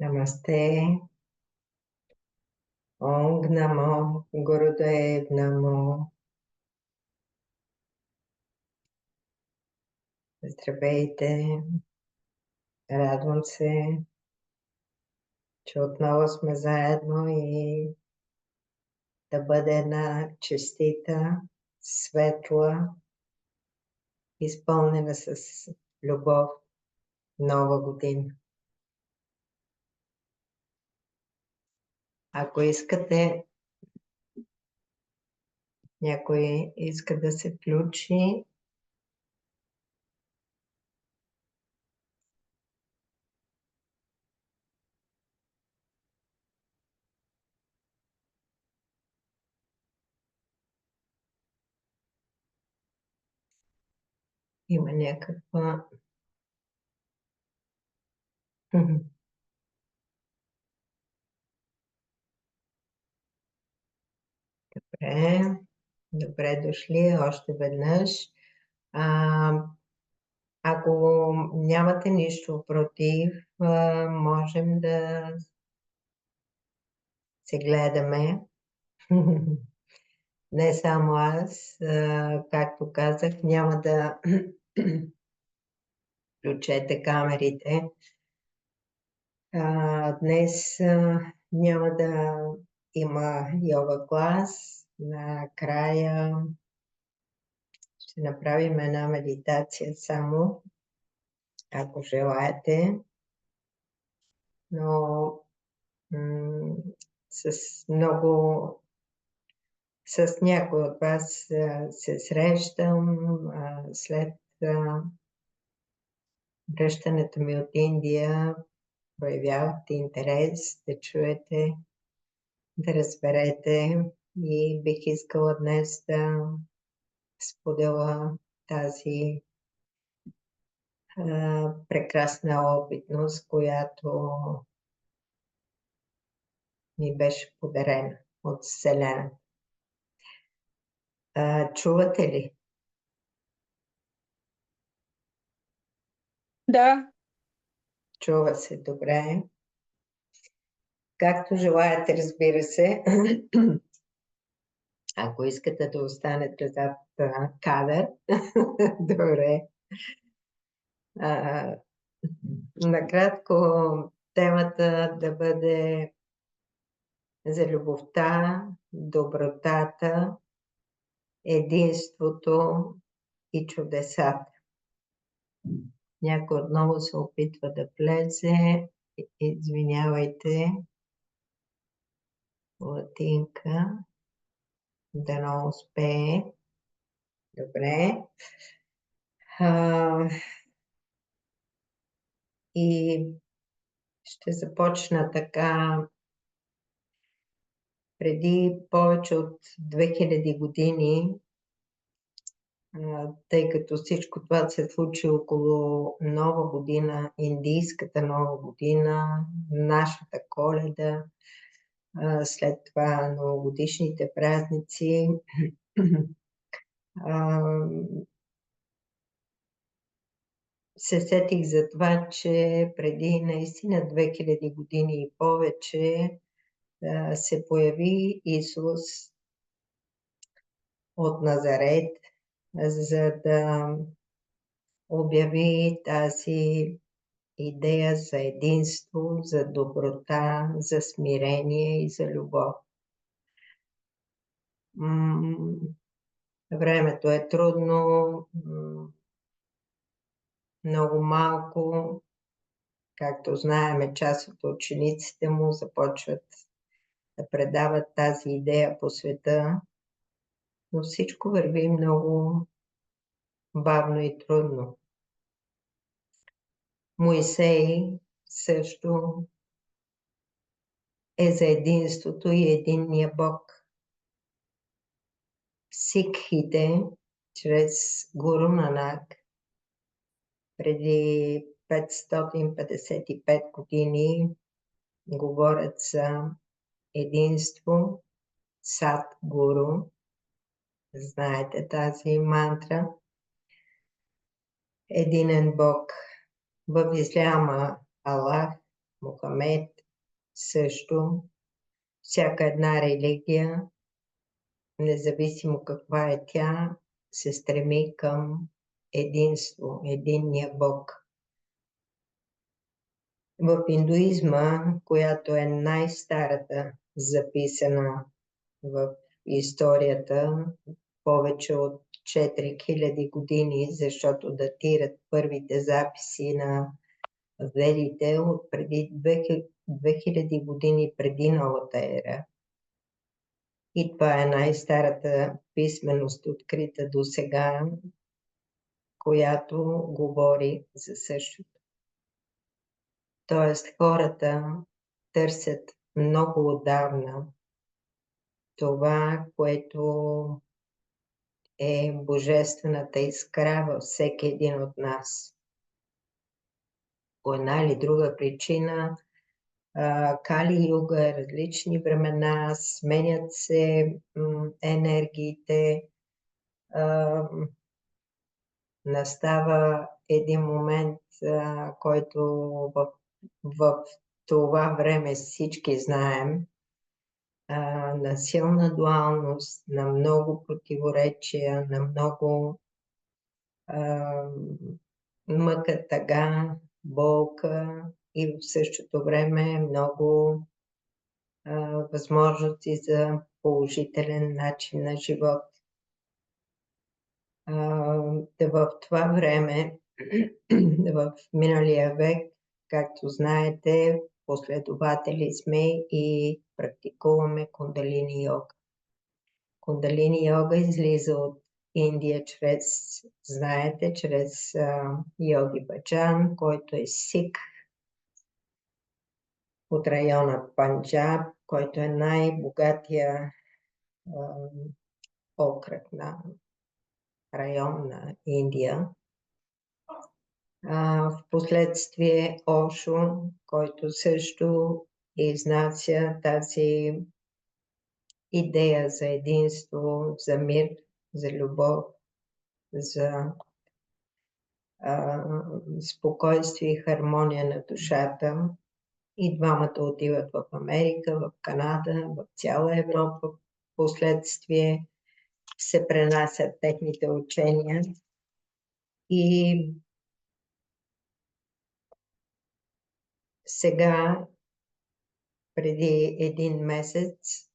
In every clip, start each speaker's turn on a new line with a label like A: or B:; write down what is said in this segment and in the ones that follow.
A: Намасте. Онг намо, Гурудев намо. Здравейте. Радвам се, че отново сме заедно и да бъде една честита, светла, изпълнена с любов нова година. Ако искате, някой иска да се включи. Има някаква... Добре, добре дошли още веднъж. Ако нямате нищо против, можем да се гледаме. Не само аз, както казах, няма да включете камерите. Днес няма да има йога клас. Накрая ще направим една медитация само, ако желаете. Но с някой от вас се срещам след връщането ми от Индия. Проявявате интерес да чуете, да разберете и бих искала днес да споделя тази прекрасна опитност, която ми беше подарена от Вселената. Чувате ли?
B: Да.
A: Чува се добре. Както желаете, разбира се. Ако искате да останете зад кадър, добре. Накратко, темата да бъде за любовта, добротата, единството и чудесата. Някой отново се опитва да влезе. Извинявайте. Латинка. Да не успее. Добре. И ще започна така. Преди повече от 2000 години, тъй като всичко това се случи около Нова година, индийската Нова година, нашата Коледа, след това новогодишните празници, се сетих за това, че преди наистина 2000 години и повече се появи Исус от Назарет, за да обяви тази идея за единство, за доброта, за смирение и за любов. Времето е трудно, много малко. Както знаем, част от учениците му започват да предават тази идея по света. но всичко върви много бавно и трудно. Моисей също е за единството и единния Бог. Сикхите, чрез Гуру Нанак, преди 555 години говорят за единство, Сат Гуру. Знаете тази мантра. Единен Бог. В исляма Аллах, Мухамед също. Всяка една религия, независимо каква е тя, се стреми към единство, единния Бог. В индуизма, която е най-старата записана в историята, повече от 4000 години, защото датират първите записи на ведите от преди 2000 години преди новата ера. И това е най-старата писменост, открита до сега, която говори за същото. Тоест хората търсят много отдавна това, което е божествената искра във всеки един от нас. По една или друга причина, Кали Юга, различни времена, сменят се енергиите, настава един момент, който в това време всички знаем, на силна дуалност, на много противоречия, на много мъка, тъга, болка и в същото време много възможности за положителен начин на живот. В това време, в миналия век, както знаете, последователи сме и практикуваме кундалини йога. Кундалини йога излиза от Индия знаете, чрез Йоги Баджан, който е сик от района Панджаб, който е най-богатия окръг на район на Индия. В последствие Ошо, който също изнася тази идея за единство, за мир, за любов, за спокойствие и хармония на душата. И двамата отиват в Америка, в Канада, в цяла Европа. Последствие се пренасят техните учения и сега, преди един месец,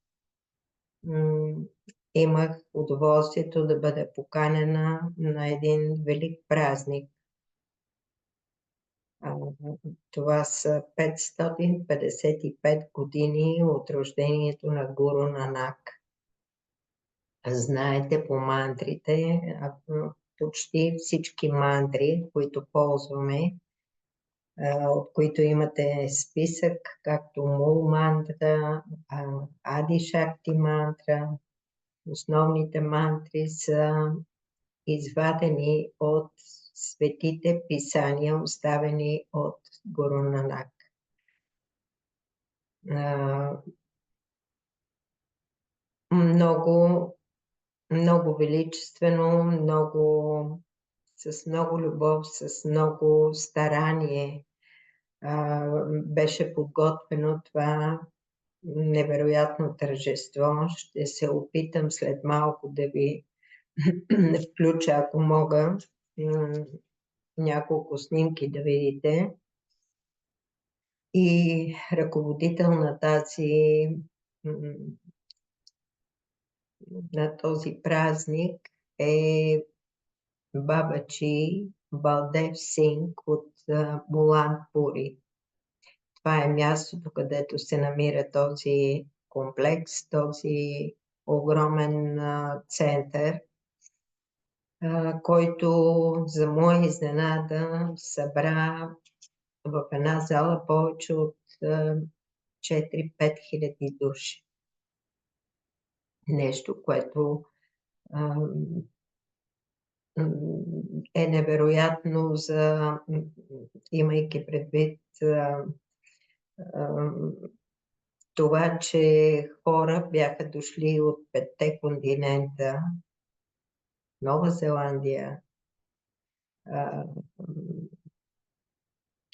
A: имах удоволствието да бъда поканена на един велик празник. Това са 555 години от рождението на Гуру Нанак. Знаете по мантрите, почти всички мантри, които ползваме, от които имате списък, както Мул мантра, Ади Шакти мантра. Основните мантри са извадени от светите писания, оставени от Гуру Нанак. Много величествено, с много любов, с много старание беше подготвено това невероятно тържество. Ще се опитам след малко да ви включа, ако мога, няколко снимки да видите. И ръководител на този празник е Бабачи Балдев Синг от Буланпури. Това е мястото, където се намира този комплекс, този огромен център, който за моя изненада събра в една зала повече от 4-5 хиляди души. Нещо, което е невероятно, имайки предвид това, че хора бяха дошли от 5 континента, Нова Зеландия,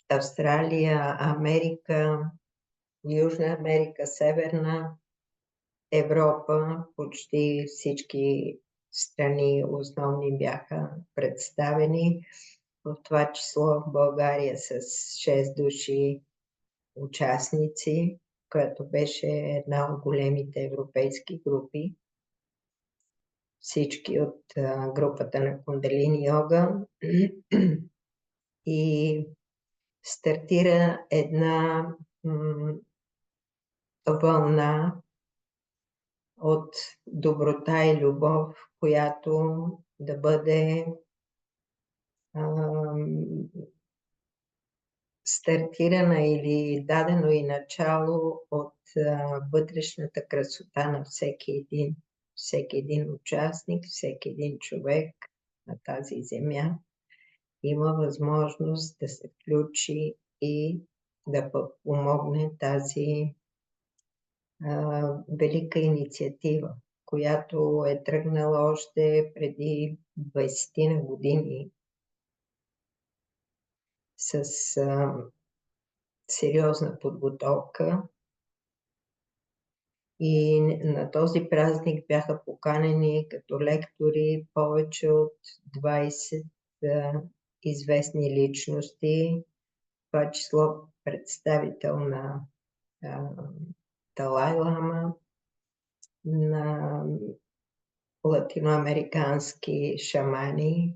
A: Австралия, Америка, Южна Америка, Северна Европа, почти всички страни основни бяха представени, в това число България с 6 души участници, която беше една от големите европейски групи. Всички от групата на Кундалини йога и стартира една вълна от доброта и любов, която да бъде стартирана или дадено и начало от вътрешната красота на всеки един участник, всеки един човек на тази земя има възможност да се включи и да помогне тази велика инициатива, която е тръгнала още преди 20 на години с сериозна подготовка. И на този празник бяха поканени като лектори повече от 20 известни личности, това число представител на Далай Лама, на латиноамерикански шамани,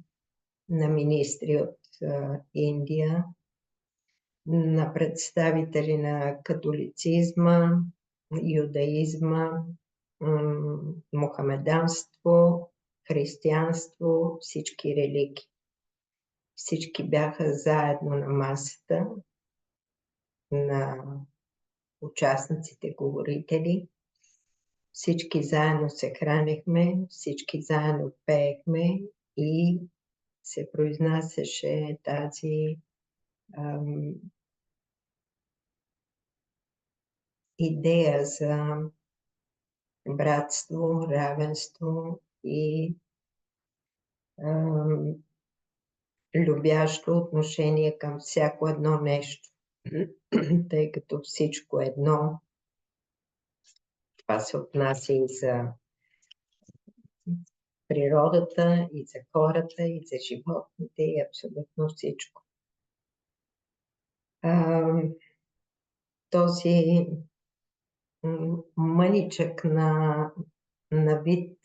A: на министри от Индия, на представители на католицизма, юдаизма, мухамеданство, християнство, всички религии. Всички бяха заедно на масата на участниците, говорители. Всички заедно се хранихме, всички заедно пеехме и се произнасяше тази идея за братство, равенство и любящо отношение към всяко едно нещо, тъй като всичко едно. Това се отнася и за природата, и за хората, и за животните, и абсолютно всичко. Този мъничък на вид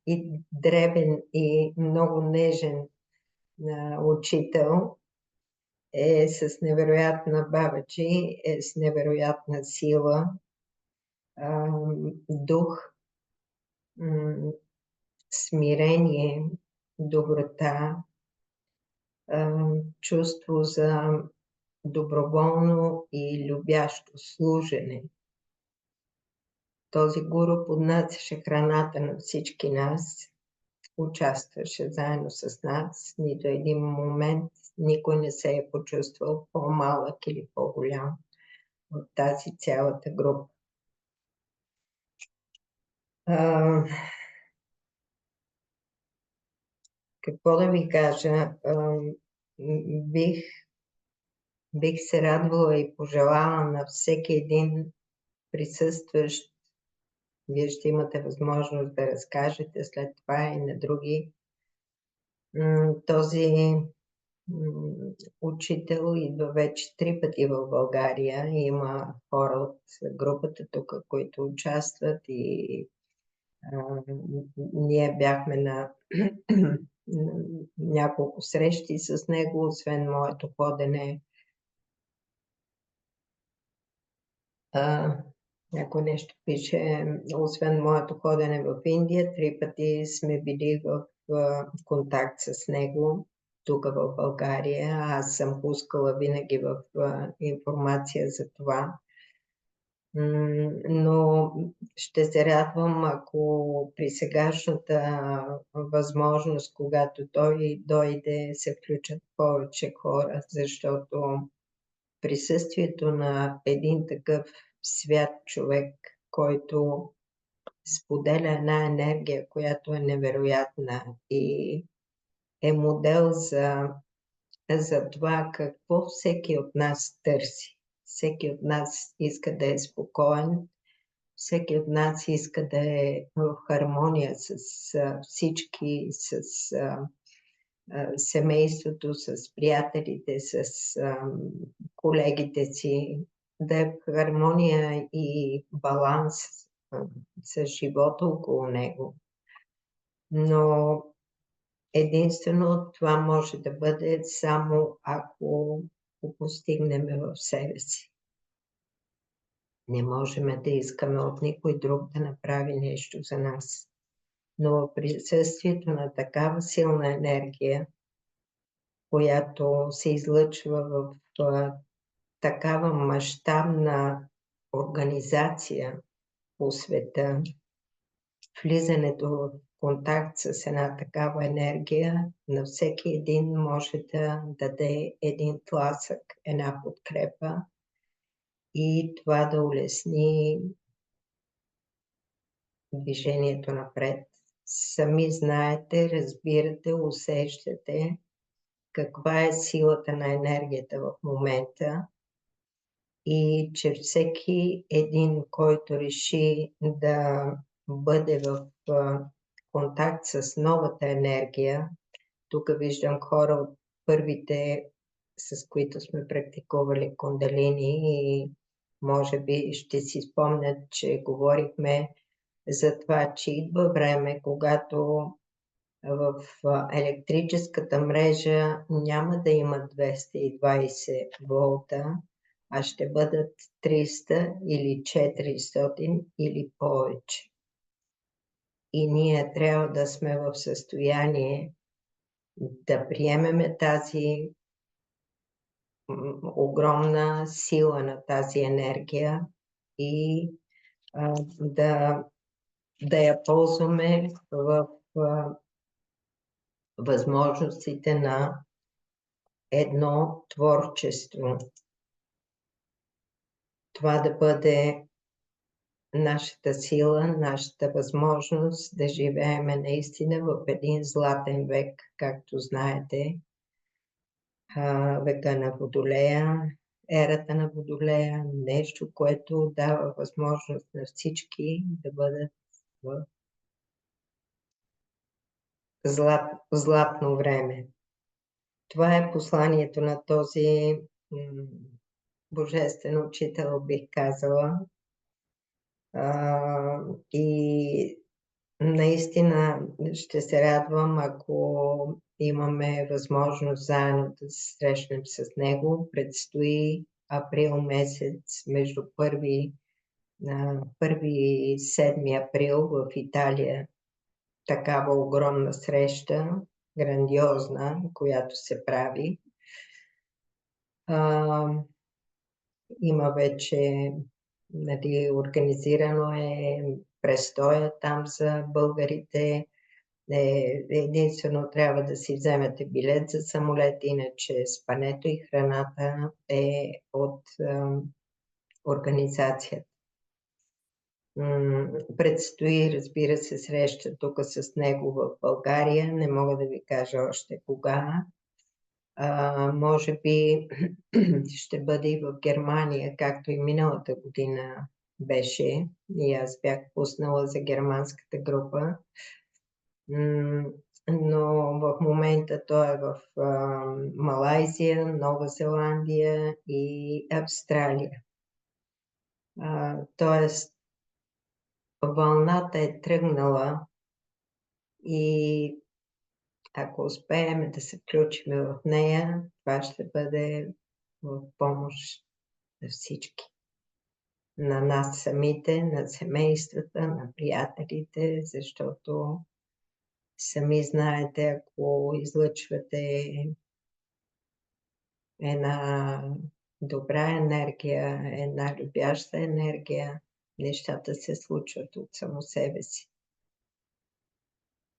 A: и дребен и много нежен учител е с невероятна бабаджи, е с невероятна сила, дух, смирение, доброта, чувство за доброволно и любящо служене. Този гуру поднасяше храната на всички нас, участваше заедно с нас. Нито един момент никой не се е почувствал по-малък или по-голям от тази цялата група. Какво да ви кажа? Бих се радвала и пожелала на всеки един присъстващ. Вие ще имате възможност да разкажете след това и на други. Този учител идва вече 3 пъти в България. Има хора от групата тук, които участват и ние бяхме на няколко срещи с него, освен моето ходене Ако нещо пише, освен моето ходене в Индия, 3 пъти сме били в контакт с него тук в България. Аз съм пускала винаги в информация за това. Но ще се радвам, ако при сегашната възможност, когато той дойде, се включат повече хора, защото присъствието на един такъв свят човек, който споделя една енергия, която е невероятна и е модел за това какво всеки от нас търси. Всеки от нас иска да е спокоен, всеки от нас иска да е в хармония с всички, с семейството, с приятелите, с колегите си, да е в хармония и баланс с живота около него. Но единствено това може да бъде само ако го постигнем в себе си. Не можем да искаме от никой друг да направи нещо за нас. Но в присъствието на такава силна енергия, която се излъчва в такава мащабна организация по света, влизането в контакт с една такава енергия на всеки един може да даде един тласък, една подкрепа и това да улесни движението напред. Сами знаете, разбирате, усещате каква е силата на енергията в момента и че всеки един, който реши да бъде в контакт с новата енергия, тук виждам хора от първите, с които сме практикували кундалини и може би ще си спомнят, че говорихме за това, че идва време, когато в електрическата мрежа няма да има 220 волта, а ще бъдат 300 или 400 или повече. И ние трябва да сме в състояние да приемеме тази огромна сила на тази енергия и да я ползваме в възможностите на едно творчество. Това да бъде нашата сила, нашата възможност да живееме наистина в един златен век, както знаете, века на Водолея, ерата на Водолея, нещо, което дава възможност на всички да бъдат в златно време. Това е посланието на този божествен учител, бих казала. И наистина ще се радвам, ако имаме възможност заедно да се срещнем с него. Предстои април месец, между 1 и 7 април в Италия, такава огромна среща, грандиозна, която се прави. Има вече, организирано е престоя там за българите. Единствено трябва да си вземете билет за самолет, иначе спането и храната е от организацията. Предстои, разбира се, среща тук с него в България. Не мога да ви кажа още кога. Може би ще бъде и в Германия, както и миналата година беше. И аз бях пуснала за германската група. Но в момента той е в Малайзия, Нова Зеландия и Австралия. Тоест, вълната е тръгнала и ако успеем да се включим в нея, това ще бъде в помощ на всички. на нас самите, на семействата, на приятелите, защото сами знаете, ако излъчвате една добра енергия, една любяща енергия, нещата се случват от само себе си.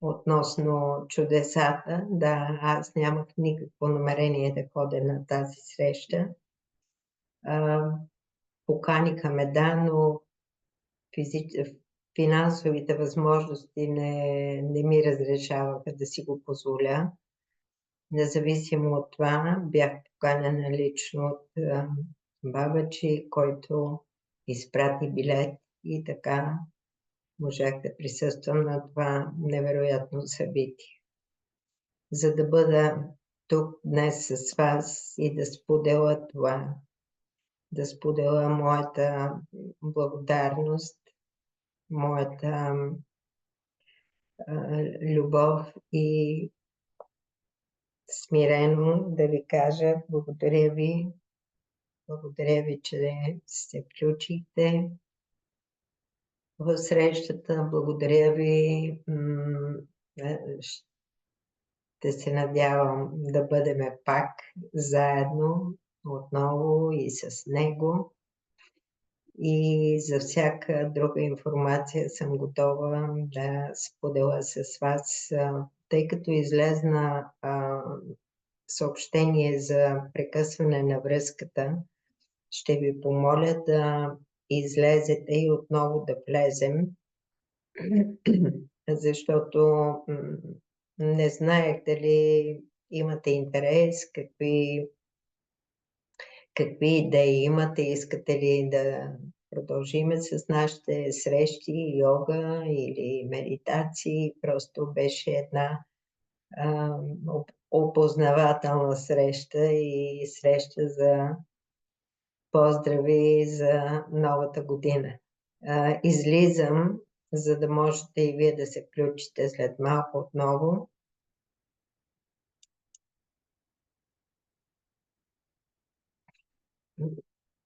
A: Относно чудесата, да, аз нямах никакво намерение да ходя на тази среща. Поканиха ме, да, но финансовите възможности не ми разрешаваха да си го позволя. Независимо от това, бях поканена лично от бабачи, който изпрати билет и така можах да присъствам на това невероятно събитие. За да бъда тук днес с вас и да споделя това, да споделя моята благодарност, моята любов и смирено да ви кажа благодаря ви, че се включихте в срещата, благодаря ви, ще се надявам да бъдем пак заедно отново и с него. И за всяка друга информация съм готова да споделя с вас, тъй като излезна съобщение за прекъсване на връзката. Ще ви помоля да излезете и отново да влезем, защото не знаех дали имате интерес, какви идеи имате, искате ли да продължиме с нашите срещи, йога или медитации. Просто беше една опознавателна среща и среща за поздрави за новата година. Излизам, за да можете и вие да се включите след малко отново.